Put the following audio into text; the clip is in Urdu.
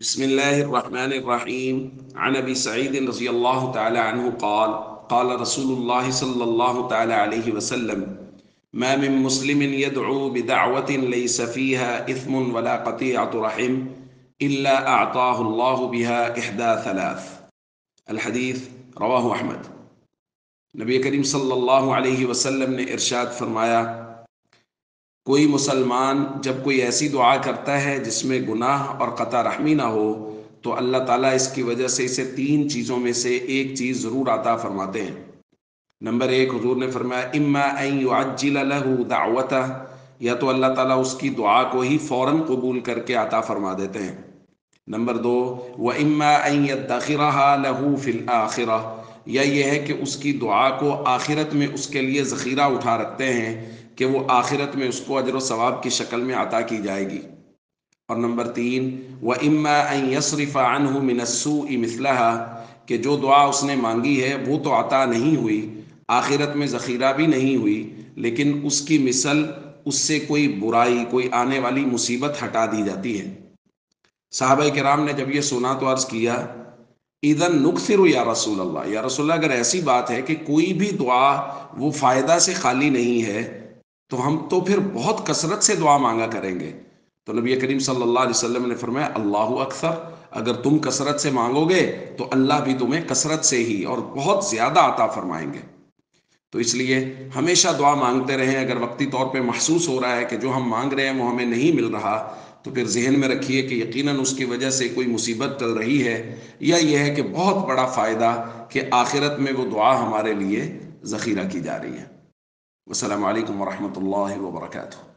بسم الله الرحمن الرحيم. عن أبي سعيد رضي الله تعالى عنه قال قال رسول الله صلى الله تعالى عليه وسلم: ما من مسلم يدعو بدعوة ليس فيها إثم ولا قطيعة رحم إلا أعطاه الله بها إحدى ثلاث. الحديث رواه أحمد. نبی کریم صلی اللہ علیہ وسلم نے ارشاد فرمایا، کوئی مسلمان جب کوئی ایسی دعا کرتا ہے جس میں گناہ اور قطع رحمی نہ ہو تو اللہ تعالیٰ اس کی وجہ سے اسے تین چیزوں میں سے ایک چیز ضرور عطا فرماتے ہیں۔ نمبر ایک، حضور نے فرمایا اما ان يعجل له دعوتہ، یا تو اللہ تعالیٰ اس کی دعا کو ہی فوراً قبول کر کے عطا فرما دیتے ہیں۔ نمبر دو، واما ان يدخرها له في الاخرہ، یا یہ ہے کہ اس کی دعا کو آخرت میں اس کے لیے ذخیرہ اٹھا رکھتے ہیں کہ وہ آخرت میں اس کو اجر و ثواب کی شکل میں عطا کی جائے گی۔ اور نمبر تین، وَإِمَّا أَن يَصْرِفَ عَنْهُ مِنَ السُّوءِ مِثْلَهَا، کہ جو دعا اس نے مانگی ہے وہ تو عطا نہیں ہوئی، آخرت میں ذخیرہ بھی نہیں ہوئی، لیکن اس کی مثل اس سے کوئی برائی، کوئی آنے والی مصیبت ہٹا دی جاتی ہے۔ صحابہ کرام نے جب یہ سنا تو عرض کیا، اذن نکثر یا رسول اللہ، یا رسول اللہ اگر ایسی بات ہے کہ کوئی بھی دعا وہ فائدہ سے خالی نہیں ہے تو ہم تو پھر بہت کثرت سے دعا مانگا کریں گے۔ تو نبی کریم صلی اللہ علیہ وسلم نے فرمایا اللہ اکثر، اگر تم کثرت سے مانگو گے تو اللہ بھی تمہیں کثرت سے ہی اور بہت زیادہ عطا فرمائیں گے۔ تو اس لیے ہمیشہ دعا مانگتے رہیں۔ اگر وقتی طور پہ محسوس ہو رہا ہے کہ جو ہم مانگ رہے ہیں وہ ہمیں نہیں مل رہا تو پھر ذہن میں رکھیے کہ یقیناً اس کی وجہ سے کوئی مصیبت ٹل رہی ہے، یا یہ ہے کہ بہت بڑا فائدہ کہ آخرت میں وہ دعا ہمارے لیے ذخیرہ کی جا رہی ہے۔ والسلام علیکم ورحمۃ اللہ وبرکاتہ۔